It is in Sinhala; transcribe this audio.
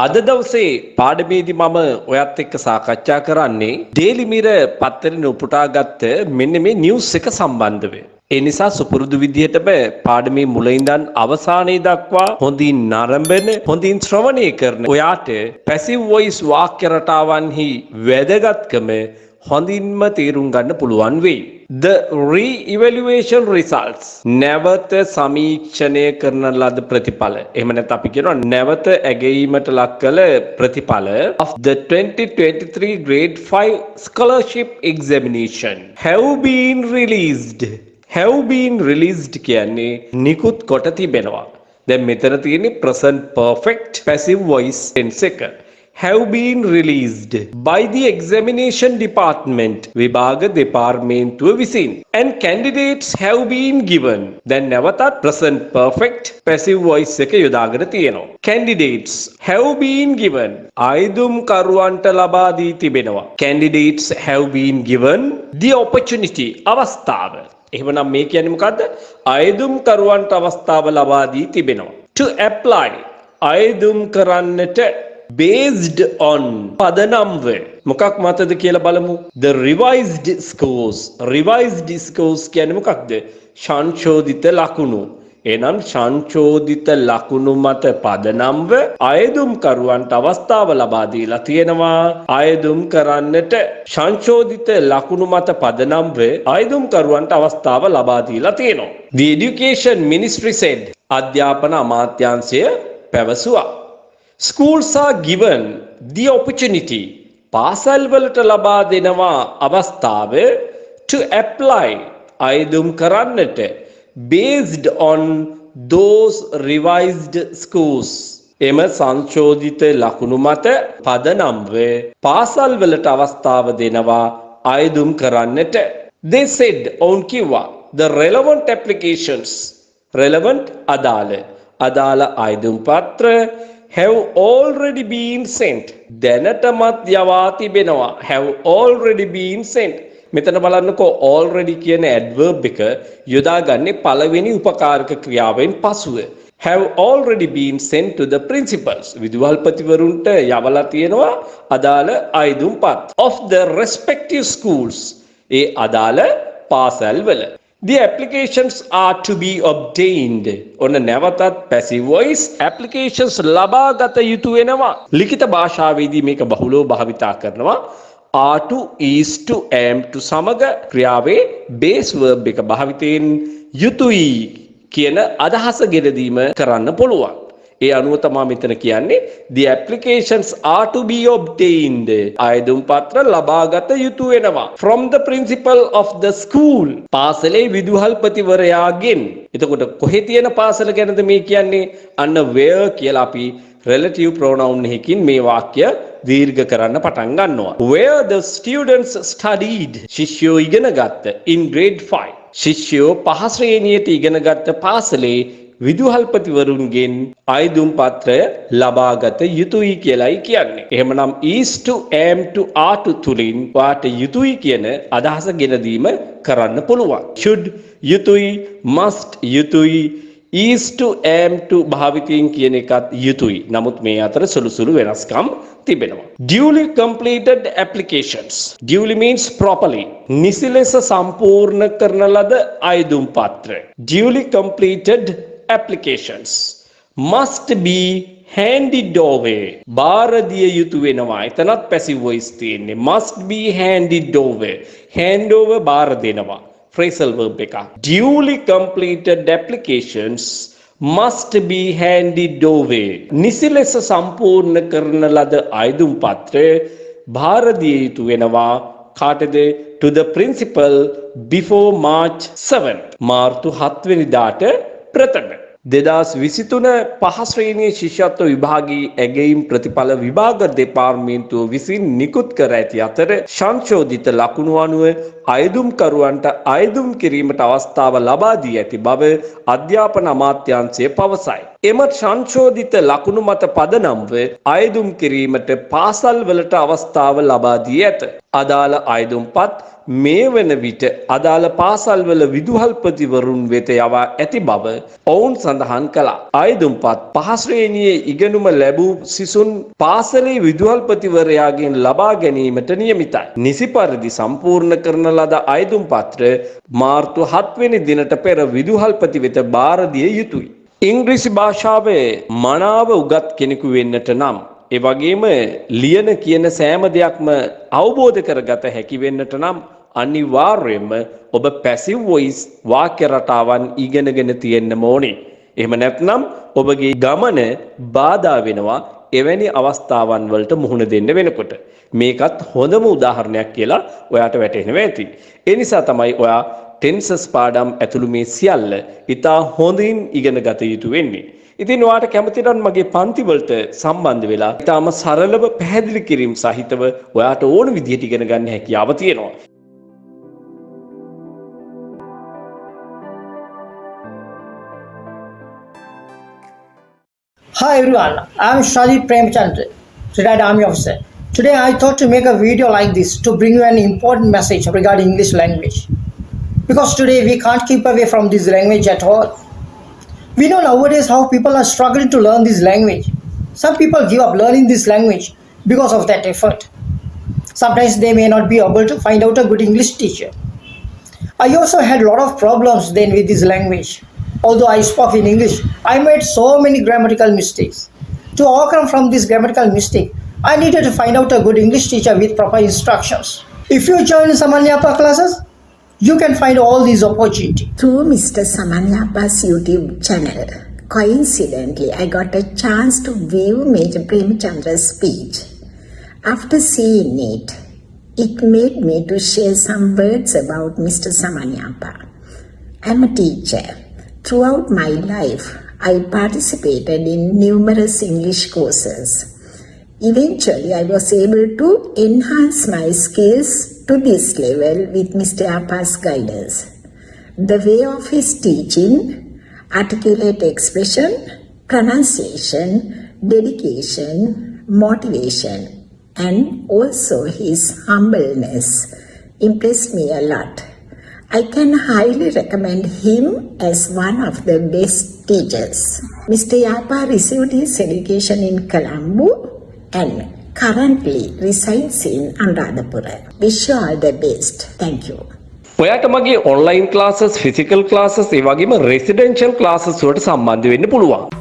අද දවසේ පාඩමේදී මම ඔයත් එක්ක සාකච්ඡා කරන්නේ ඩේලි මිරර් පත්තරේ උපුටාගත්ත මෙන්න මේ නිවුස් එක සම්බන්ධව. ඒ නිසා සුපුරුදු විදිහටම පාඩමේ මුල ඉඳන් අවසානයේ දක්වා හොඳින් නරඹන හොඳින් ශ්‍රවණය කරන ඔයාට පැසිව් වොයිස් වාක්‍ය රටාවන්හි වැදගත්කම හොඳින්ම තේරුම් ගන්න පුළුවන් වෙයි. The re-evaluation results නැවත සමීක්ෂණය කරන ලද ප්‍රතිඵල. එහෙම නැත්නම් අපි කියනවා නැවත ඇගීමට ලක් කළ ප්‍රතිඵල of the 2023 grade 5 scholarship examination have been released. Have been released කියන්නේ නිකුත් කොට තිබෙනවා. දැන් මෙතන තියෙන්නේ present perfect passive voice tense එක. Have been released by the examination department විභාග දෙපාර්තමේන්තුව විසින් and candidates have been given. දැන් නැවතත් present perfect passive voice එක යොදාගෙන තියෙනවා. Candidates have been given ආයුධම් කරුවන්ට ලබා දී තිබෙනවා. Candidates have been given the opportunity අවස්ථාව. එහෙමනම් මේ කියන්නේ මොකද්ද? ආයුධම් කරුවන්ට අවස්ථාව ලබා දී තිබෙනවා. To apply ආයුධම් කරන්නට based on පදනම්ව මොකක් මතද කියලා බලමු. The revised scores කියන්නේ මොකක්ද? සංශෝධිත ලකුණු. එහෙනම් සංශෝධිත ලකුණු මත පදනම්ව ආයුධම් කරුවන්ට අවස්ථාව ලබා දීලා තියෙනවා. ආයුධම් කරන්නට සංශෝධිත ලකුණු මත පදනම්ව ආයුධම් කරුවන්ට අවස්ථාව ලබා දීලා තියෙනවා. The Education Ministry said අධ්‍යාපන අමාත්‍යාංශය පැවසුවා. Schools are given the opportunity පාසල් වලට ලබා දෙනවා අවස්ථාව to apply ආයුධම් කරන්නට based on those revised scores එම සංශෝධිත ලකුණු මත පදනම්ව පාසල් වලට අවස්ථාව දෙනවා ආයුධම් කරන්නට. They said on කිව්වා the relevant applications relevant අදාළ ආයුධම් පත්‍ර have already been sent දැනටමත් යවා තිබෙනවා. have already been sent මෙතන බලන්නකෝ already කියන adverb එක යොදාගන්නේ පළවෙනි උපකාරක ක්‍රියාවෙන් පසුව. have already been sent to the principals විදුහල්පතිවරුන්ට යවලා තියෙනවා අදාළ ආයුධම් පත් of the respective schools ඒ අදාළ පාසල් වල. The applications are to be obtained. ඔන්න නැවතත් passive voice applications ලබාගත යුතු වෙනවා. ලිඛිත භාෂාවේදී මේක බහුලව භාවිතා කරනවා. are to, is to, am to සමග ක්‍රියාවේ base verb එක භාවිතයෙන් යුතුයි කියන අදහස ගෙන දීම කරන්න පුළුවන්. ඒ අනුව තමයි මෙතන කියන්නේ the applications are to be obtained. ආයුධම් පත්‍ර ලබාගත යුතු වෙනවා from the principal of the school. පාසලේ විදුහල්පතිවරයාගෙන්. එතකොට කොහේ තියෙන පාසල ගැනද මේ කියන්නේ? අන්න where කියලා අපි relative pronoun එකකින් මේ වාක්‍ය දීර්ඝ කරන්න පටන් ගන්නවා. Where the students studied. ශිෂ්‍යෝ ඉගෙන ගත්ත in grade 5. ශිෂ්‍යෝ පහ ශ්‍රේණියට ඉගෙන ගත්ත පාසලේ විදුහල්පතිවරුන්ගෙන් ආයුධම් පත්‍රය ලබාගත යුතුයි කියලයි කියන්නේ. එහෙමනම් is to, am to, are to තුලින් වාට යුතුයි කියන අදහස ගෙන දීම කරන්න පුළුවන්. should යුතුයි, must යුතුයි, is to, am to භාවිතයෙන් කියන එකත් යුතුයි. නමුත් මේ අතර සුළු වෙනස්කම් තිබෙනවා. Duly completed applications. Duly means properly. නිසි ලෙස සම්පූර්ණ කරන ලද ආයුධම් පත්‍ර. Duly completed applications must be handed over. බාර දිය යුතු වෙනවා. එතනත් passive voice තියෙන්නේ. must be handed over. hand over බාර දෙනවා. phrasal verb එක. Duly completed applications must be handed over. නිසි ලෙස සම්පූර්ණ කරන ලද ආයුධම් පත්‍රය බාර දිය යුතු වෙනවා. කාටද? to the principal before March 7th. මාර්තු 7 වෙනිදාට ප්‍රථම 2023 පහ ශ්‍රේණියේ ශිෂ්‍යත්ව විභාගයේ ඇගයීම් ප්‍රතිඵල විභාග දෙපාර්තමේන්තුව විසින් නිකුත් කර ඇති අතර සංශෝධිත ලකුණු අනුව ආයුධම් කරුවන්ට ආයුධම් කිරීමට අවස්ථාව ලබා දී ඇති බව අධ්‍යාපන අමාත්‍යාංශය පවසයි. එම සංශෝධිත ලකුණු මත පදනම්ව අයදුම් කිරීමට පාසල් වලට අවස්ථාව ලබා දී ඇත. අදාළ අයදුම්පත් මේ වන විට අදාළ පාසල්වල විදුහල්පතිවරුන් වෙත යවා ඇති බව ඔවුන් සඳහන් කළා. අයදුම්පත් පහ ශ්‍රේණියේ ඉගෙනුම ලැබූ සිසුන් පාසලේ විදුහල්පතිවරයාගෙන් ලබා ගැනීමට නියමිතයි. නිසි පරිදි සම්පූර්ණ කරන ලද අයදුම් පත්‍ර මාර්තු 7 වෙනි දිනට පෙර විදුහල්පති වෙත බාර දිය යුතුය. ඉංග්‍රීසි භාෂාවේ මනාව උගත් කෙනෙකු වෙන්නට නම් ඒ වගේම ලියන කියන සෑම දෙයක්ම අවබෝධ කරගත හැකි වෙන්නට නම් අනිවාර්යයෙන්ම ඔබ පැසිව් වොයිස් වාක්‍ය රටාවන් ඉගෙනගෙන තියෙන්න ඕනේ. එහෙම නැත්නම් ඔබගේ ගමන බාධා වෙනවා එවැනි අවස්ථාවන් වලට මුහුණ දෙන්න වෙනකොට. මේකත් හොඳම උදාහරණයක් කියලා ඔයාට වැටහෙනවා ඇති. ඒ නිසා තමයි ඔයා ටෙන්සස් පාඩම් ඇතුළු මේ සියල්ල ඉතා හොඳින් ඉගෙන ගත යුතු වෙන්නේ. ඉතින් ඔයාට කැමති නම් මගේ පන්ති වලට සම්බන්ධ වෙලා ඉතාම සරලව පැහැදිලි කිරීම සහිතව ඔයාට ඕන විදිහට ඉගෙන ගන්න හැකියාව තියෙනවා. Hi everyone, I am Shadi Premchandra, retired army officer. Today I thought to make a video like this to bring you an important message regarding English language. Because today we can't keep away from this language at all. We know nowadays how people are struggling to learn this language. Some people give up learning this language because of that effort. Sometimes they may not be able to find out a good English teacher. I also had a lot of problems then with this language. Although I spoke in English, I made so many grammatical mistakes. To overcome from this grammatical mistake, I needed to find out a good English teacher with proper instructions. If you join Saman Yapa classes, you can find all these opportunities. Through Mr. Saman Yapa's YouTube channel, coincidentally, I got a chance to view Major Premchandra's speech. After seeing it, it made me to share some words about Mr. Saman Yapa. I'm a teacher. Throughout my life, I participated in numerous English courses. Eventually, I was able to enhance my skills to this level with Mr. Yapa's guidance. The way of his teaching, articulate expression, pronunciation, dedication, motivation, and also his humbleness impressed me a lot. I can highly recommend him as one of the best teachers. Mr. Yapa received his education in Colombo and currently resides in Anuradhapura. Wish you all the best. Thank you. ඔයාට මගේ ඔන්ලයින් ක්ලාසස්, ෆිසිකල් ක්ලාසස්, ඒ වගේම රෙසිඩෙන්ෂල් ක්ලාසස් වලට සම්බන්ධ වෙන්න පුළුවන්.